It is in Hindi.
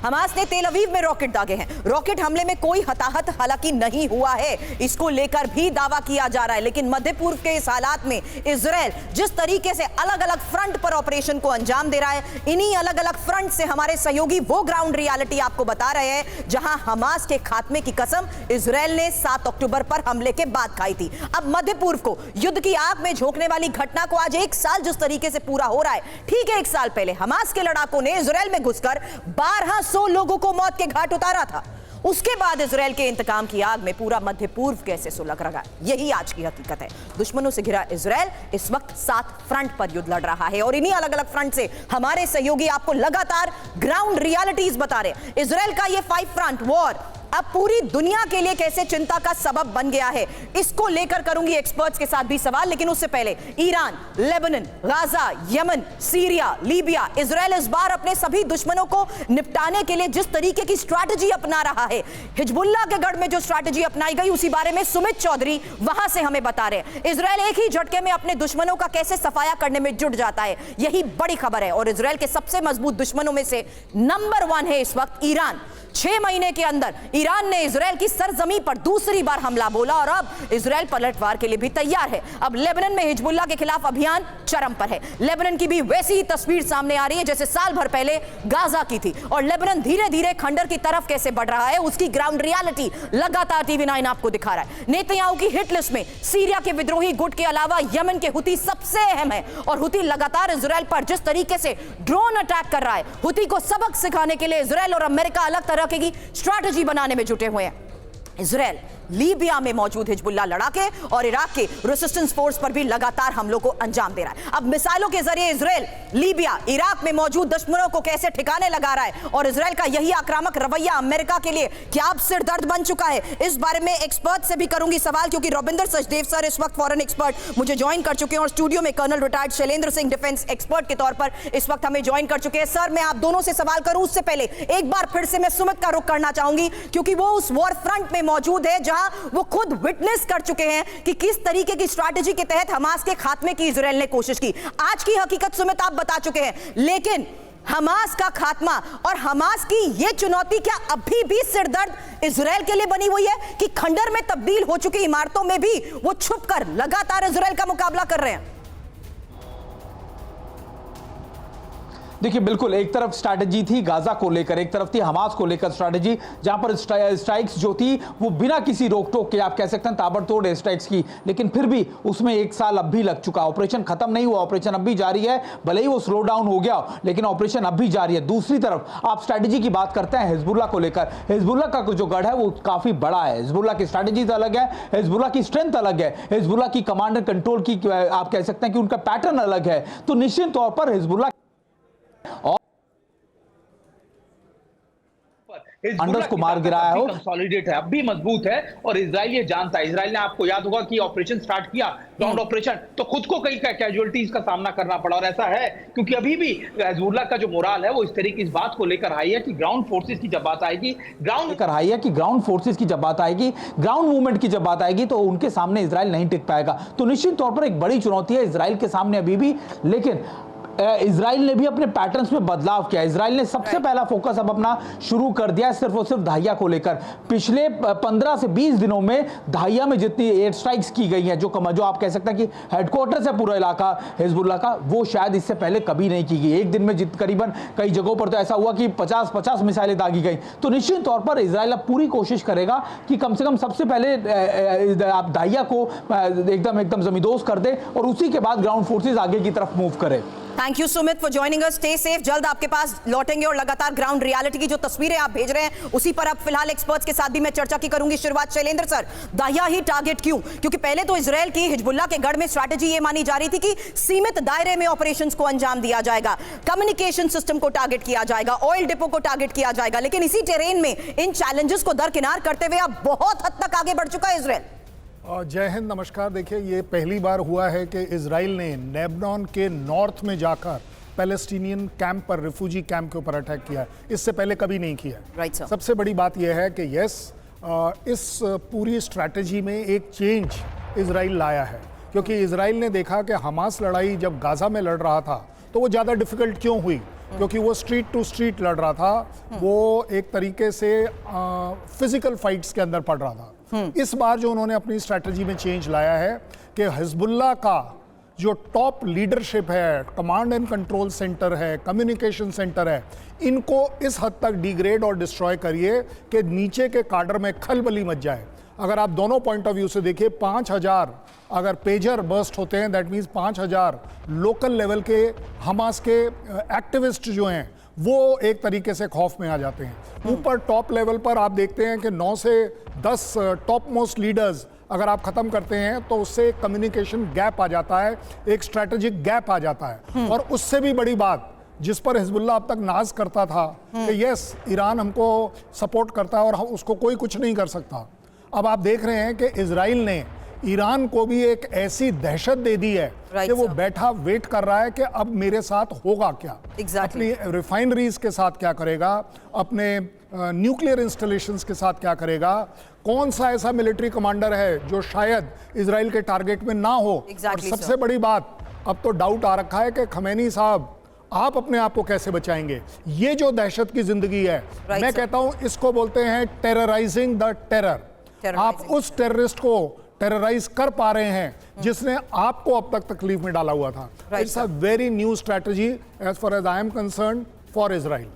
हमास ने तेल अवीव में रॉकेट दागे हैं। रॉकेट हमले में कोई हताहत हालांकि नहीं हुआ है, इसको लेकर भी दावा किया जा रहा है। लेकिन मध्य पूर्व के इस हालात में इजराइल जिस तरीके से अलग अलग फ्रंट पर ऑपरेशन को अंजाम दे रहा है, इन्हीं अलग अलग फ्रंट से हमारे सहयोगी वो ग्राउंड रियलिटी आपको बता रहे हैं जहां हमास के खात्मे की कसम इजराइल ने 7 अक्टूबर पर हमले के बाद खाई थी। अब मध्य पूर्व को युद्ध की आग में झोंकने वाली घटना को आज 1 साल जिस तरीके से पूरा हो रहा है, ठीक है 1 साल पहले हमास के लड़ाकों ने इजराइल में घुसकर 1200 लोगों को मौत के घाट उतारा था। उसके बाद इजराइल के इंतकाम की आग में पूरा मध्य पूर्व कैसे सुलग रहा है, यही आज की हकीकत है। दुश्मनों से घिरा इजराइल इस वक्त 7 फ्रंट पर युद्ध लड़ रहा है और इन्हीं अलग अलग फ्रंट से हमारे सहयोगी आपको लगातार ग्राउंड रियलिटीज बता रहे हैं। इजराइल का ये 5 फ्रंट वॉर अब पूरी दुनिया के लिए कैसे चिंता का सबब बन गया है, इसको लेकर करूंगी एक्सपर्ट्स के साथ भी सवाल। लेकिन उससे पहले Iran, Lebanon, Gaza, Yemen, Syria, Libya, Israel इस बार अपने सभी दुश्मनों को निपटाने के लिए जिस तरीके की स्ट्रैटेजी अपना रहा है, हिजबुल्लाह के गढ़ में जो स्ट्रैटेजी अपनाई गई उसी बारे में सुमित चौधरी वहां से हमें बता रहे हैं। इजराइल एक ही झटके में अपने दुश्मनों का कैसे सफाया करने में जुट जाता है, यही बड़ी खबर है। और इजराइल के सबसे मजबूत दुश्मनों में से नंबर 1 है इस वक्त ईरान। 6 महीने के अंदर ईरान ने इजराइल की सरजमी पर दूसरी बार हमला बोला और अब इजराइल पलटवार के लिए भी तैयार है। अब लेबनान में हिजबुल्लाह के खिलाफ अभियान चरम पर है। लेबनान की भी वैसी ही तस्वीर सामने आ रही है जैसे साल भर पहले गाजा की थी। और लेबनान धीरे धीरे खंडर की तरफ कैसे बढ़ रहा है उसकी ग्राउंड रियलिटी लगातार टीवी 9 आपको दिखा रहा है। नेतन्याहू की हिट लिस्ट में सीरिया के विद्रोही गुट के अलावा यमन के हुती सबसे अहम है और हुती लगातार इजराइल पर जिस तरीके से ड्रोन अटैक कर रहा है, हुती को सबक सिखाने के लिए इजराइल और अमेरिका अलग तरह की स्ट्रैटेजी बनाने में जुटे हुए हैं। इजराइल लीबिया में मौजूद हिजबुल्लाह लड़ाके और इराक के रेसिस्टेंस फोर्स पर भी लगातार हमलों को अंजाम दे रहा है। अब मिसाइलों के जरिए इजराइल लीबिया, इराक में मौजूद दुश्मनों को कैसे ठिकाने लगा रहा है और इजराइल का यही आक्रामक रवैया अमेरिका के लिए क्या अब सिरदर्द बन चुका है, इस बारे में एक्सपर्ट से भी करूंगी सवाल। क्योंकि रविंदर सचदेव सर इस वक्त फॉरेन एक्सपर्ट मुझे ज्वाइन कर चुके हैं और स्टूडियो में colonel retired Shailendra Singh defence expert के तौर पर इस वक्त हमें ज्वाइन कर चुके हैं। सर मैं आप दोनों से सवाल करूं उससे पहले एक बार फिर से मैं सुमित का रुख करना चाहूंगी क्योंकि वो उस वॉर फ्रंट में मौजूद है जहां वो खुद विटनेस कर चुके हैं कि किस तरीके की स्ट्रैटेजी के तहत हमास के खात्मे की इजराइल ने कोशिश की। आज की हकीकत सुमित आप बता चुके हैं, लेकिन हमास का खात्मा और हमास की यह चुनौती क्या अभी भी सिरदर्द इजराइल के लिए बनी हुई है कि खंडर में तब्दील हो चुकी इमारतों में भी वो छुपकर लगातार इजराइल का मुकाबला कर रहे हैं? देखिए बिल्कुल, एक तरफ स्ट्रैटेजी थी गाजा को लेकर, एक तरफ थी हमास को लेकर स्ट्रैटेजी, जहां पर स्ट्राइक्स जो थी वो बिना किसी रोक टोक के आप कह सकते हैं ताबड़तोड़ स्ट्राइक्स की, लेकिन फिर भी उसमें 1 साल अब भी लग चुका। ऑपरेशन खत्म नहीं हुआ, ऑपरेशन अब भी जारी है, भले ही वो स्लो डाउन हो गया लेकिन ऑपरेशन अब भी जारी है। दूसरी तरफ आप स्ट्रैटेजी की बात करते हैं हिजबुल्लाह को लेकर, हिजबुल्लाह का जो गढ़ है वो काफी बड़ा है। हिजबुल्लाह की स्ट्रैटेजीज अलग है, हिजबुल्लाह की स्ट्रेंथ अलग है, हिजबुल्लाह की कमांड एंड कंट्रोल की आप कह सकते हैं कि उनका पैटर्न अलग है। तो निश्चित तौर पर हिजबुल्लाह अंडर्स को मार गिराया हो, कंसोलिडेट है, अब भी मजबूत है और इजराइल ये जानता है। इजराइल ने, आपको याद होगा कि ऑपरेशन स्टार्ट किया, ग्राउंड ऑपरेशन, तो खुद को कई कैजुअलिटीज का सामना करना पड़ा और ऐसा है क्योंकि अभी भी हिजबुल्लाह का जो मोराल है वो इस तरीके इस बात को लेकर हाई है कि ग्राउंड फोर्सेस की जब बात आएगी, ग्राउंड मूवमेंट की जब बात आएगी तो उनके सामने इजराइल नहीं टिक पाएगा। तो निश्चित तौर पर एक बड़ी चुनौती है इजराइल के सामने अभी भी। लेकिन इजराइल ने भी अपने पैटर्न्स में बदलाव किया। इजराइल ने सबसे पहला फोकस अब अपना शुरू कर दिया सिर्फ और सिर्फ दाहिया को लेकर। पिछले 15 से 20 दिनों में दाहिया में जितनी एयर स्ट्राइक्स की गई हैं, जो आप कह सकते हैं कि हेडक्वार्टर्स है पूरा इलाका हिजबुल्लाह का, वो शायद इससे पहले कभी नहीं की गई। एक दिन में करीबन कई जगहों पर तो ऐसा हुआ कि 50-50 मिसाइलें दागी गई। तो निश्चित तौर पर इजराइल अब पूरी कोशिश करेगा कि कम से कम सबसे पहले आप दाहिया को एकदम जमींदोज कर दे और उसी के बाद ग्राउंड फोर्सेज आगे की तरफ मूव करे। Thank you Sumit for joining us. Stay safe, जल्द आपके पास लौटेंगे और लगातार ग्राउंड रियलिटी की जो तस्वीरें आप भेज रहे हैं उसी पर अब फिलहाल एक्सपर्ट्स के साथ भी मैं चर्चा की करूंगी। शुरुआत शैलेंद्र सर, दाहिया ही टारगेट क्यों? क्योंकि पहले तो इजराइल की हिजबुल्लाह के गढ़ में स्ट्रैटेजी ये मानी जा रही थी कि सीमित दायरे में ऑपरेशंस को अंजाम दिया जाएगा, कम्युनिकेशन सिस्टम को टारगेट किया जाएगा, ऑयल डिपो को टारगेट किया जाएगा, लेकिन इसी टेरेन में इन चैलेंजेस को दरकिनार करते हुए अब बहुत हद तक आगे बढ़ चुका है इजराइल। जय हिंद, नमस्कार। देखिए, ये पहली बार हुआ है कि इजराइल ने लेबनान के नॉर्थ में जाकर पैलेस्टीनियन कैंप पर, रिफ्यूजी कैंप के ऊपर अटैक किया है। इससे पहले कभी नहीं किया। Right sir. सबसे बड़ी बात यह है कि इस पूरी स्ट्रैटेजी में एक चेंज इजराइल लाया है, क्योंकि इजराइल ने देखा कि हमास लड़ाई जब गाजा में लड़ रहा था तो वो ज़्यादा डिफिकल्ट क्यों हुई, क्योंकि वो स्ट्रीट टू स्ट्रीट लड़ रहा था, वो एक तरीके से फिजिकल फाइट्स के अंदर पड़ रहा था। इस बार जो उन्होंने अपनी स्ट्रैटेजी में चेंज लाया है कि हिजबुल्लाह का जो टॉप लीडरशिप है, कमांड एंड कंट्रोल सेंटर है, कम्युनिकेशन सेंटर है, इनको इस हद तक डिग्रेड और डिस्ट्रॉय करिए कि नीचे के काडर में खलबली मच जाए। अगर आप दोनों पॉइंट ऑफ व्यू से देखिए, 5000 अगर पेजर बर्स्ट होते हैं, दैट मीन्स 5000 लोकल लेवल के हमास के एक्टिविस्ट जो हैं वो एक तरीके से खौफ में आ जाते हैं। ऊपर टॉप लेवल पर आप देखते हैं कि 9 से 10 टॉप मोस्ट लीडर्स अगर आप खत्म करते हैं तो उससे एक कम्युनिकेशन गैप आ जाता है, एक स्ट्रैटेजिक गैप आ जाता है। और उससे भी बड़ी बात जिस पर हिजबुल्लाह अब तक नाज करता था कि यस ईरान हमको सपोर्ट करता है और हम उसको कोई कुछ नहीं कर सकता, अब आप देख रहे हैं कि इजराइल ने ईरान को भी एक ऐसी दहशत दे दी है कि वो बैठा वेट कर रहा है कि अब मेरे साथ होगा क्या। अपनी रिफाइनरीज के साथ क्या करेगा, अपने न्यूक्लियर इंस्टॉलेशंस के साथ क्या करेगा, कौन सा ऐसा मिलिट्री कमांडर है जो शायद इजराइल के टारगेट में ना हो। और सबसे बड़ी बात, अब तो डाउट आ रखा है कि खमैनी साहब आप अपने आप को कैसे बचाएंगे। ये जो दहशत की जिंदगी है, मैं कहता हूं इसको बोलते हैं टेरराइजिंग द टेरर। आप उस टेररिस्ट को टेरराइज कर पा रहे हैं जिसने आपको अब तक तकलीफ में डाला हुआ था। It's a very new strategy as far as I am concerned for Israel.